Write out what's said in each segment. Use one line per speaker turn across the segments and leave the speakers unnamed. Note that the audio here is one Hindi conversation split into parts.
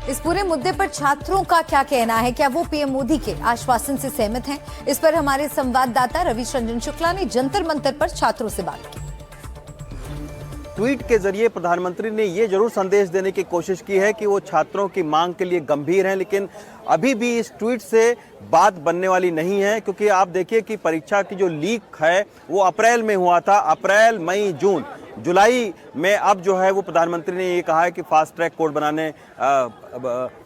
इस पूरे मुद्दे पर छात्रों का क्या कहना है? क्या वो पीएम मोदी के आश्वासन से सहमत हैं? इस पर हमारे संवाददाता रविश रंजन शुक्ला ने जंतर मंतर पर छात्रों से बात की।
ट्वीट के जरिए प्रधानमंत्री ने ये जरूर संदेश देने की कोशिश की है कि वो छात्रों की मांग के लिए गंभीर हैं, लेकिन अभी भी इस ट्वीट से बात बनने वाली नहीं है, क्योंकि आप देखिए कि परीक्षा की जो लीक है वो अप्रैल में हुआ था। अप्रैल, मई, जून, जुलाई में अब जो है वो प्रधानमंत्री ने ये कहा है कि फास्ट ट्रैक कोर्ट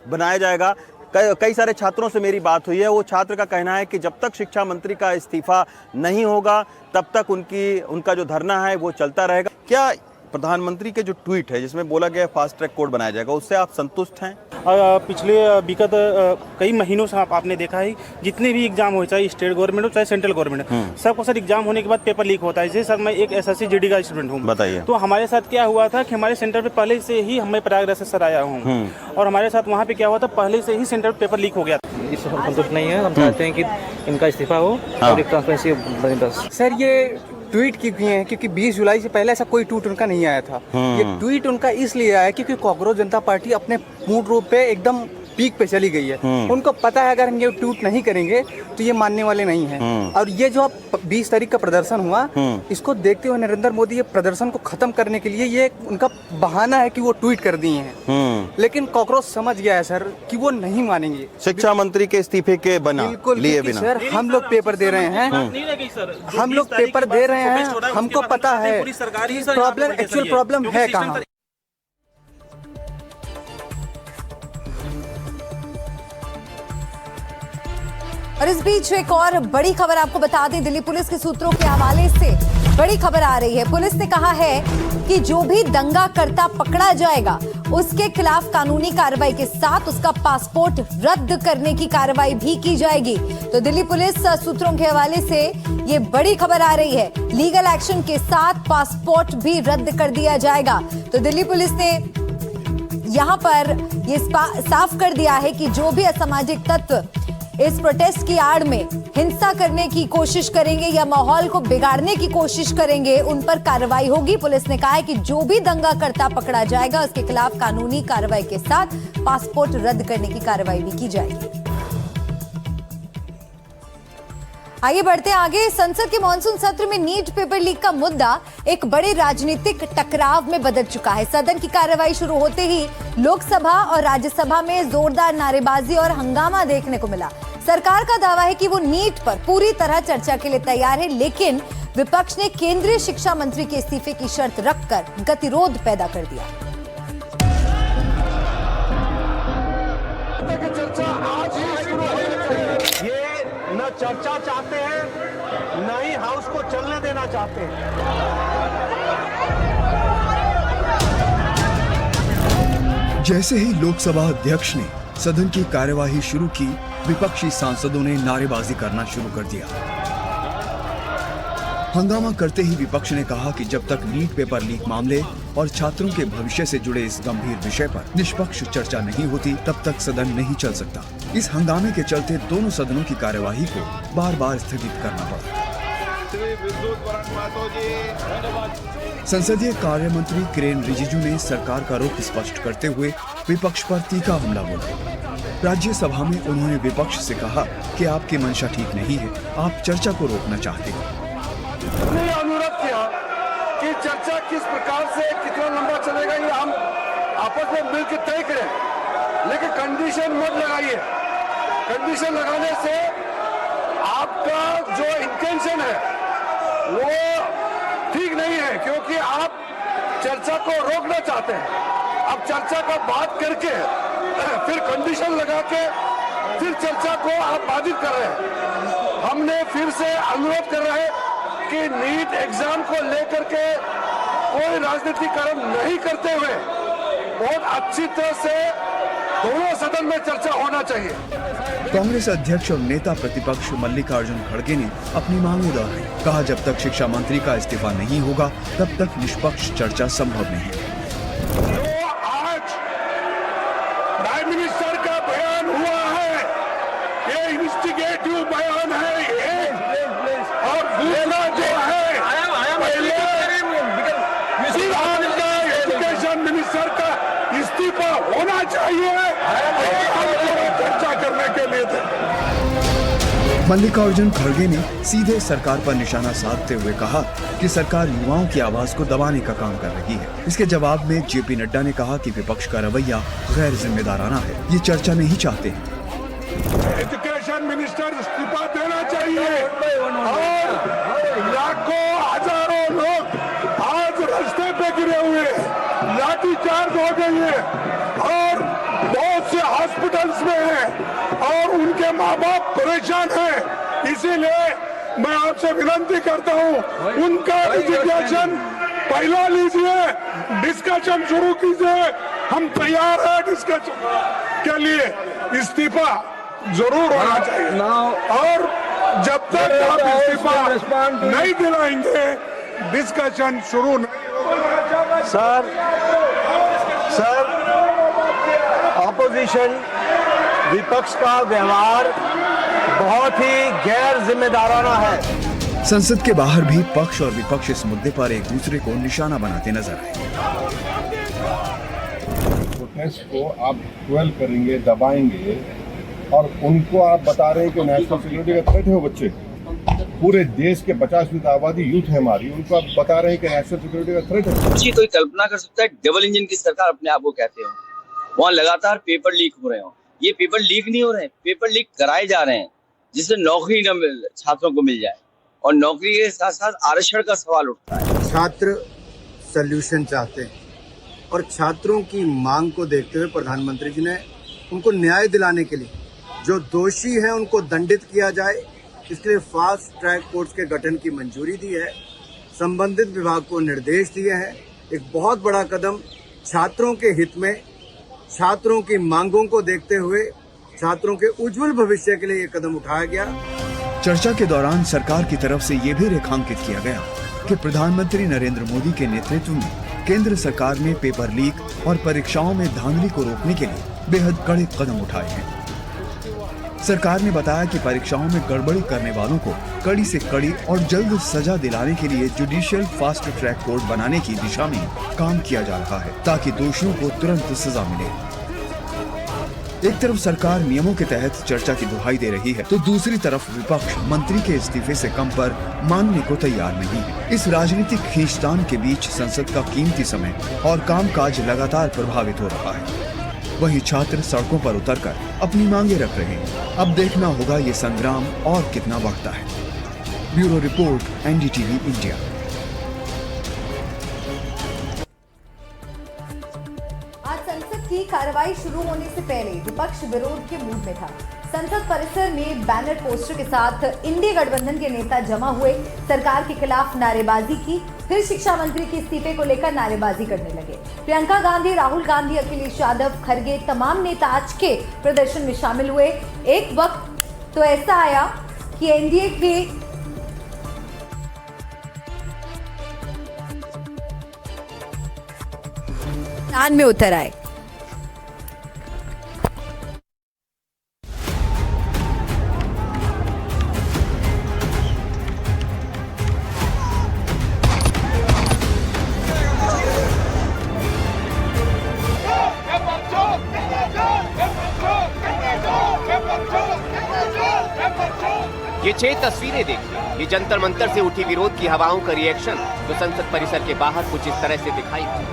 बनाया जाएगा। कई सारे छात्रों से मेरी बात हुई है। वो छात्र का कहना है कि जब तक शिक्षा मंत्री का इस्तीफा नहीं होगा तब तक उनका जो धरना है वो चलता रहेगा। क्या प्रधानमंत्री के जो ट्वीट है जिसमें बोला गया फास्ट ट्रैक कोर्ट बनाया जाएगा, उससे आप संतुष्ट हैं?
पिछले विगत कई महीनों से आपने देखा है जितने भी एग्जाम हो, चाहे स्टेट गवर्नमेंट हो चाहे सेंट्रल गवर्नमेंट हो, सबको सर एग्जाम होने के बाद पेपर लीक होता है। जैसे सर मैं एक एसएससी जीडी का स्टूडेंट हूँ, बताइए। तो हमारे साथ क्या हुआ था कि हमारे सेंटर पे पहले से ही मैं प्रयागराज से सर आया हूँ और हमारे साथ वहाँ पे क्या हुआ था, पहले से ही सेंटर पे पेपर लीक हो गया था।
इससे हम संतुष्ट नहीं है। हम चाहते हैं कि इनका इस्तीफा हो और एक ट्रांसपेरेंसी बने। बस
सर ये ट्वीट की किए हैं क्योंकि 20 जुलाई से पहले ऐसा कोई ट्वीट उनका नहीं आया था। ये ट्वीट उनका इसलिए आया क्योंकि कांग्रेस जनता पार्टी अपने पूर्ण रूप पे एकदम पीक पे चली गई है। उनको पता है अगर हम ये ट्वीट नहीं करेंगे तो ये मानने वाले नहीं हैं। और ये जो 20 तारीख का प्रदर्शन हुआ, इसको देखते हुए नरेंद्र मोदी ये प्रदर्शन को खत्म करने के लिए ये उनका बहाना है कि वो ट्वीट कर दिए हैं। लेकिन कांग्रेस समझ गया है सर कि वो नहीं मानेंगे
शिक्षा मंत्री के इस्तीफे के लिए बिना।
सर हम लोग पेपर दे रहे हैं, हम लोग पेपर दे रहे हैं, हमको पता है प्रॉब्लम, एक्चुअल प्रॉब्लम है कहाँ।
और इस बीच एक और बड़ी खबर आपको बता दें, दिल्ली पुलिस के सूत्रों के हवाले से बड़ी खबर आ रही है। पुलिस ने कहा है कि जो भी दंगा करता पकड़ा जाएगा उसके खिलाफ कानूनी कार्रवाई के साथ उसका पासपोर्ट रद्द करने की कार्रवाई भी की जाएगी। तो दिल्ली पुलिस सूत्रों के हवाले से ये बड़ी खबर आ रही है, लीगल एक्शन के साथ पासपोर्ट भी रद्द कर दिया जाएगा। तो दिल्ली पुलिस ने यहां पर ये साफ कर दिया है कि जो भी असामाजिक तत्व इस प्रोटेस्ट की आड़ में हिंसा करने की कोशिश करेंगे या माहौल को बिगाड़ने की कोशिश करेंगे, उन पर कार्रवाई होगी। पुलिस ने कहा है कि जो भी दंगा करता पकड़ा जाएगा उसके खिलाफ कानूनी कार्रवाई के साथ पासपोर्ट रद्द करने की कार्रवाई भी की जाएगी। आइए बढ़ते आगे। संसद के मॉनसून सत्र में नीट पेपर लीक का मुद्दा एक बड़े राजनीतिक टकराव में बदल चुका है। सदन की कार्रवाई शुरू होते ही लोकसभा और राज्यसभा में जोरदार नारेबाजी और हंगामा देखने को मिला। सरकार का दावा है कि वो नीट पर पूरी तरह चर्चा के लिए तैयार है, लेकिन विपक्ष ने केंद्रीय शिक्षा मंत्री के इस्तीफे की शर्त रखकर गतिरोध पैदा कर दिया।
न चर्चा चाहते हैं, न ही हाउस को चलने देना चाहते हैं।
जैसे ही लोकसभा अध्यक्ष ने सदन की कार्यवाही शुरू की, विपक्षी सांसदों ने नारेबाजी करना शुरू कर दिया। हंगामा करते ही विपक्ष ने कहा कि जब तक नीट पेपर लीक मामले और छात्रों के भविष्य से जुड़े इस गंभीर विषय पर निष्पक्ष चर्चा नहीं होती, तब तक सदन नहीं चल सकता। इस हंगामे के चलते दोनों सदनों की कार्यवाही को बार बार स्थगित करना पड़ा। संसदीय कार्य मंत्री किरेन रिजिजू ने सरकार का रुख स्पष्ट करते हुए विपक्ष पर तीखा हमला बोला। राज्यसभा में उन्होंने विपक्ष से कहा कि आपकी मंशा ठीक नहीं है, आप चर्चा को रोकना चाहते हैं।
हमने अनुरोध किया कि चर्चा किस प्रकार से कितना लंबा चलेगा ये हम आपस में मिलकर तय करें, लेकिन कंडीशन मत लगाइए। कंडीशन लगाने से आपका जो इंटेंशन है वो ठीक नहीं है, क्योंकि आप चर्चा को रोकना चाहते हैं। अब चर्चा का बात करके फिर कंडीशन लगा के फिर चर्चा को आप बाधित कर रहे हैं। हमने फिर से अनुरोध कर रहे हैं कि नीट एग्जाम को लेकर के कोई राजनीतिकरण नहीं करते हुए बहुत अच्छी तरह से दोनों सदन में चर्चा होना चाहिए।
कांग्रेस अध्यक्ष और नेता प्रतिपक्ष मल्लिकार्जुन खड़गे ने अपनी मांगें दोहराई। कहा जब तक शिक्षा मंत्री का इस्तीफा नहीं होगा तब तक निष्पक्ष चर्चा संभव नहीं।
जो आज प्राइम मिनिस्टर का बयान हुआ है ये इन्वेस्टिगेटिव बयान है, और दूसरा जो है पहले एजुकेशन मिनिस्टर का इस्तीफा होना चाहिए। के लिए थे।
मल्लिकार्जुन खड़गे ने सीधे सरकार पर निशाना साधते हुए कहा कि सरकार युवाओं की आवाज को दबाने का काम कर रही है। इसके जवाब में जेपी नड्डा ने कहा कि विपक्ष का रवैया गैर जिम्मेदाराना है, ये चर्चा नहीं चाहते हैं।
एजुकेशन मिनिस्टर इस्तीफा देना चाहिए और लाखों हजारों लोग आज रास्ते पे गिरे हुए हैं, लाठीचार्ज हो गई है और बहुत से हॉस्पिटल्स में हैं और उनके माँ बाप परेशान हैं। इसीलिए मैं आपसे विनती करता हूँ, उनका एजुकेशन पहला लीजिए, डिस्कशन शुरू कीजिए, हम तैयार हैं डिस्कशन के लिए। इस्तीफा जरूर होना चाहिए और जब तक आप इस्तीफा नहीं दिलाएंगे डिस्कशन शुरू नहीं।
सर ऑपोजिशन विपक्ष का व्यवहार बहुत ही गैर जिम्मेदाराना है।
संसद के बाहर भी पक्ष और विपक्ष इस मुद्दे पर एक दूसरे को निशाना बनाते नजर आए।
प्रोटेस्ट को आप ट्वेल करेंगे, दबाएंगे और उनको आप बता रहे हैं कि नेशनल सिक्योरिटी का थ्रेट है। वो बच्चे पूरे देश के 50% आबादी यूथ है हमारी, उनको आप बता रहे हैं कि नेशनल सिक्योरिटी का थ्रेट है।
जी कोई कल्पना कर सकता है डबल इंजन की सरकार अपने आप को कहते हो, वहाँ लगातार पेपर लीक हो रहे हो। ये पेपर लीक नहीं हो रहे हैं, पेपर लीक कराए जा रहे हैं जिससे नौकरी न छात्रों को मिल जाए और नौकरी के साथ साथ आरक्षण का सवाल उठता है।
छात्र सल्यूशन चाहते हैं और छात्रों की मांग को देखते हुए प्रधानमंत्री जी ने उनको न्याय दिलाने के लिए जो दोषी हैं उनको दंडित किया जाए, इसके लिए फास्ट ट्रैक कोर्ट्स के गठन की मंजूरी दी है। संबंधित विभाग को निर्देश दिए हैं। एक बहुत बड़ा कदम छात्रों के हित में, छात्रों की मांगों को देखते हुए छात्रों के उज्जवल भविष्य के लिए ये कदम उठाया गया।
चर्चा के दौरान सरकार की तरफ से ये भी रेखांकित किया गया कि प्रधानमंत्री नरेंद्र मोदी के नेतृत्व में केंद्र सरकार ने पेपर लीक और परीक्षाओं में धांधली को रोकने के लिए बेहद कड़े कदम उठाए हैं। सरकार ने बताया कि परीक्षाओं में गड़बड़ी करने वालों को कड़ी से कड़ी और जल्द सजा दिलाने के लिए जुडिशियल फास्ट ट्रैक कोर्ट बनाने की दिशा में काम किया जा रहा है ताकि दोषियों को तुरंत सजा मिले। एक तरफ सरकार नियमों के तहत चर्चा की दुहाई दे रही है तो दूसरी तरफ विपक्ष मंत्री के इस्तीफे से कम पर मानने को तैयार नहीं है। इस राजनीतिक खींचतान के बीच संसद का कीमती समय और कामकाज लगातार प्रभावित हो रहा है। वहीं छात्र सड़कों पर उतरकर अपनी मांगे रख रहे हैं। अब देखना होगा ये संग्राम और कितना बढ़ता है। Bureau report, NDTV India.
आज संसद की कार्रवाई शुरू होने से पहले विपक्ष विरोध के मूड में था। संसद परिसर में बैनर पोस्टर के साथ इंडिया गठबंधन के नेता जमा हुए, सरकार के खिलाफ नारेबाजी की, फिर शिक्षा मंत्री के इस्तीफे को लेकर नारेबाजी करने लगे। प्रियंका गांधी, राहुल गांधी, अखिलेश यादव, खड़गे तमाम नेता आज के प्रदर्शन में शामिल हुए। एक वक्त तो ऐसा आया कि एनडीए के मैदान में उतर आए।
ये 6 तस्वीरें देखिए। ये जंतर मंतर से उठी विरोध की हवाओं का रिएक्शन जो संसद परिसर के बाहर कुछ इस तरह से दिखाई दी।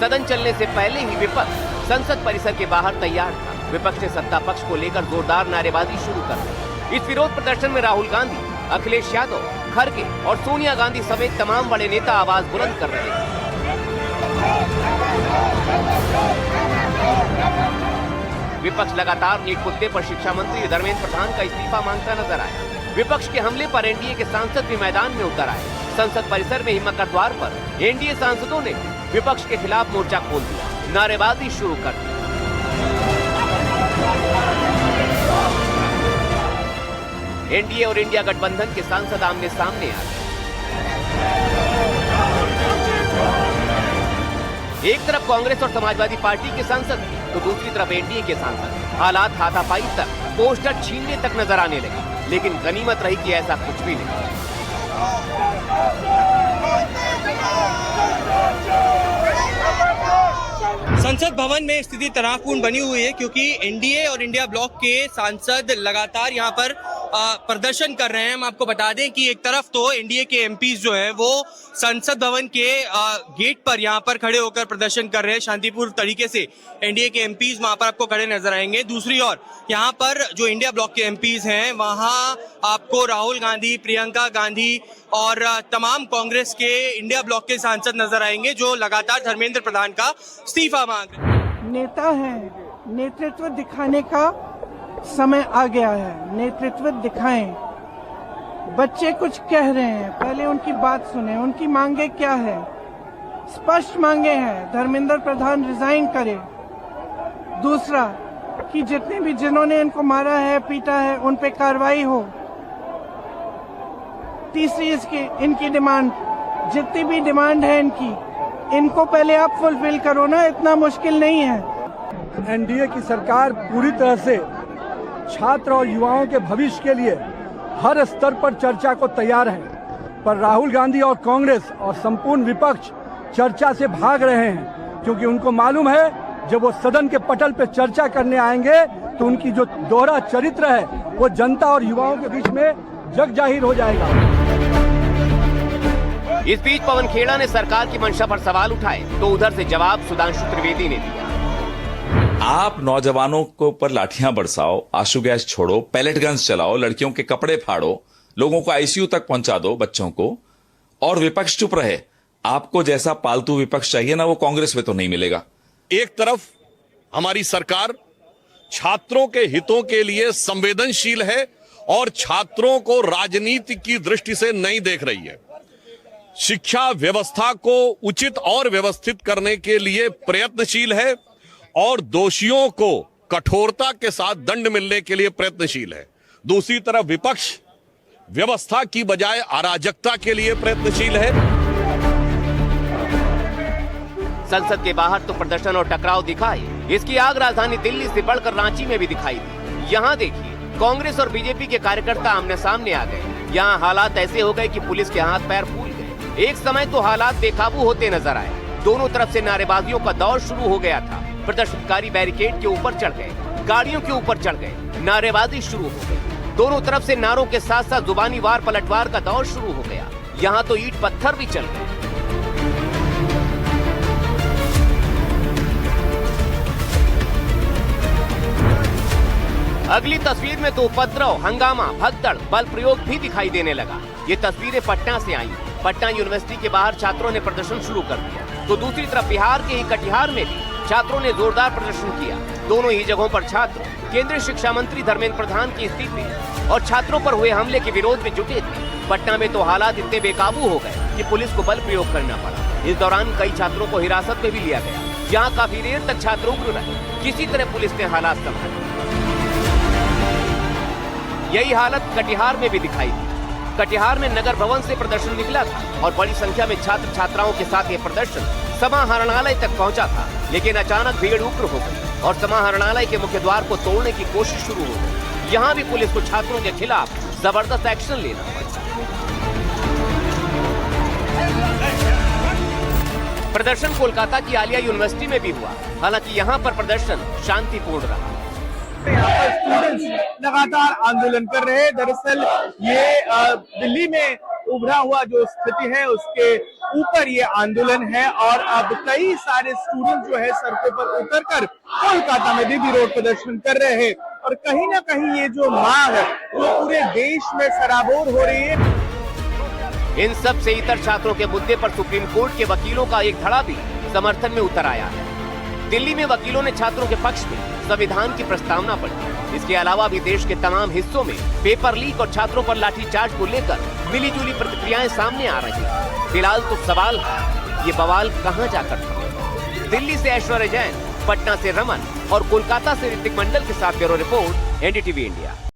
सदन चलने से पहले ही विपक्ष संसद परिसर के बाहर तैयार था। विपक्ष ने सत्ता पक्ष को लेकर जोरदार नारेबाजी शुरू कर दी। इस विरोध प्रदर्शन में राहुल गांधी, अखिलेश यादव, खड़गे और सोनिया गांधी समेत तमाम बड़े नेता आवाज बुलंद कर रहे हैं। विपक्ष लगातार नीट मुद्दे पर शिक्षा मंत्री धर्मेंद्र प्रधान का इस्तीफा मांगता नजर आया। विपक्ष के हमले पर एनडीए के सांसद भी मैदान में उतर आए। संसद परिसर में ही मकर द्वार पर एनडीए सांसदों ने विपक्ष के खिलाफ मोर्चा खोल दिया, नारेबाजी शुरू कर दी। एनडीए और इंडिया गठबंधन के सांसद आमने सामने आ गए। एक तरफ कांग्रेस और समाजवादी पार्टी के सांसद तो दूसरी तरफ एनडीए के सांसद। हालात हाथापाई तक, पोस्टर छीनने तक नजर आने लगे, लेकिन गनीमत रही कि ऐसा कुछ भी नहीं।
संसद भवन में स्थिति तनावपूर्ण बनी हुई है क्योंकि एनडीए और इंडिया ब्लॉक के सांसद लगातार यहाँ पर प्रदर्शन कर रहे हैं। हम आपको बता दें कि एक तरफ तो एनडीए के एमपीज जो हैं वो संसद भवन के गेट पर यहाँ पर खड़े होकर प्रदर्शन कर रहे हैं शांतिपूर्ण तरीके से। एनडीए के एमपीज वहाँ पर आपको खड़े नजर आएंगे। दूसरी ओर यहाँ पर जो इंडिया ब्लॉक के एमपीज हैं वहाँ आपको राहुल गांधी, प्रियंका गांधी और तमाम कांग्रेस के इंडिया ब्लॉक के सांसद नजर आएंगे जो लगातार धर्मेंद्र प्रधान का इस्तीफा मांग रहे हैं।
नेता है, नेतृत्व दिखाने का समय आ गया है। नेतृत्व दिखाएं। बच्चे कुछ कह रहे हैं, पहले उनकी बात सुने। उनकी मांगे क्या है? स्पष्ट मांगे हैं। धर्मेंद्र प्रधान रिजाइन करे। दूसरा कि जितने भी जिन्होंने इनको मारा है, पीटा है, उन पे कार्रवाई हो। तीसरी इनकी डिमांड, जितनी भी डिमांड है इनको पहले आप फुलफिल करो ना, इतना मुश्किल नहीं है।
एनडीए की सरकार पूरी तरह से छात्र और युवाओं के भविष्य के लिए हर स्तर पर चर्चा को तैयार है, पर राहुल गांधी और कांग्रेस और संपूर्ण विपक्ष चर्चा से भाग रहे हैं क्योंकि उनको मालूम है जब वो सदन के पटल पर चर्चा करने आएंगे तो उनकी जो दोहरा चरित्र है वो जनता और युवाओं के बीच में जग जाहिर हो जाएगा।
इस बीच पवन खेड़ा ने सरकार की मंशा पर सवाल उठाए तो उधर से जवाब सुधांशु त्रिवेदी ने दिया।
आप नौजवानों के ऊपर लाठियां बरसाओ, आंसू गैस छोड़ो, पैलेट गन्स चलाओ, लड़कियों के कपड़े फाड़ो, लोगों को आईसीयू तक पहुंचा दो, बच्चों को, और विपक्ष चुप रहे। आपको जैसा पालतू विपक्ष चाहिए ना वो कांग्रेस में तो नहीं मिलेगा।
एक तरफ हमारी सरकार छात्रों के हितों के लिए संवेदनशील है और छात्रों को राजनीति की दृष्टि से नहीं देख रही है। शिक्षा व्यवस्था को उचित और व्यवस्थित करने के लिए प्रयत्नशील है और दोषियों को कठोरता के साथ दंड मिलने के लिए प्रयत्नशील है। दूसरी तरफ विपक्ष व्यवस्था की बजाय अराजकता के लिए प्रयत्नशील है।
संसद के बाहर तो प्रदर्शन और टकराव दिखाई, इसकी आग राजधानी दिल्ली से बढ़कर रांची में भी दिखाई दी। यहाँ देखिए कांग्रेस और बीजेपी के कार्यकर्ता आमने सामने आ गए। यहाँ हालात ऐसे हो गए कि पुलिस के हाथ पैर फूल गए। एक समय तो हालात बेकाबू होते नजर आए। दोनों तरफ से नारेबाजियों का दौर शुरू हो गया था। प्रदर्शनकारी बैरिकेड के ऊपर चढ़ गए, गाड़ियों के ऊपर चढ़ गए, नारेबाजी शुरू हो गई। दोनों तरफ से नारों के साथ साथ जुबानी वार पलटवार का दौर शुरू हो गया। यहाँ तो ईंट पत्थर भी चल गए। अगली तस्वीर में तो उपद्रव, हंगामा, भगदड़, बल प्रयोग भी दिखाई देने लगा। ये तस्वीरें पटना से आई। पटना यूनिवर्सिटी के बाहर छात्रों ने प्रदर्शन शुरू कर दिया तो दूसरी तरफ बिहार के ही कटिहार में भी छात्रों ने जोरदार प्रदर्शन किया। दोनों ही जगहों पर छात्र केंद्रीय शिक्षा मंत्री धर्मेंद्र प्रधान की इस्तीफे और छात्रों पर हुए हमले के विरोध में जुटे थे। पटना में तो हालात इतने बेकाबू हो गए कि पुलिस को बल प्रयोग करना पड़ा। इस दौरान कई छात्रों को हिरासत में भी लिया गया, जहाँ काफी देर तक छात्र उग्र रहे। किसी तरह पुलिस ने हालात संभाले। यही हालत कटिहार में भी दिखाई दी। कटिहार में नगर भवन से प्रदर्शन निकला था और बड़ी संख्या में छात्र छात्राओं के साथ ये प्रदर्शन समाहरणालय तक पहुंचा था, लेकिन अचानक भीड़ उग्र हो गई और समाहरणालय के मुख्य द्वार को तोड़ने की कोशिश शुरू हो गई। यहाँ भी पुलिस को छात्रों के खिलाफ जबरदस्त एक्शन लेना पड़ा। प्रदर्शन कोलकाता की आलिया यूनिवर्सिटी में भी हुआ, हालांकि यहाँ पर प्रदर्शन शांतिपूर्ण रहा।
स्टूडेंट्स लगातार आंदोलन कर रहे हैं। दरअसल ये दिल्ली में उभरा हुआ जो स्थिति है उसके ऊपर ये आंदोलन है और अब कई सारे स्टूडेंट जो है सड़कों पर उतरकर कोलकाता में भी विरोध प्रदर्शन कर रहे हैं और कहीं ना कहीं ये जो मांग है वो पूरे देश में सराबोर हो रही है।
इन सब से इतर छात्रों के मुद्दे पर सुप्रीम कोर्ट के वकीलों का एक धड़ा भी समर्थन में उतर आया है। दिल्ली में वकीलों ने छात्रों के पक्ष में संविधान की प्रस्तावना पढ़ी। इसके अलावा भी देश के तमाम हिस्सों में पेपर लीक और छात्रों पर लाठीचार्ज को लेकर मिलीजुली प्रतिक्रियाएं सामने आ रही हैं। फिलहाल तो सवाल है ये बवाल कहां जाकर थमे। दिल्ली से ऐश्वर्या जैन, पटना से रमन और कोलकाता से ऋतिक मंडल के साथ ब्यूरो रिपोर्ट, एनडीटीवी इंडिया।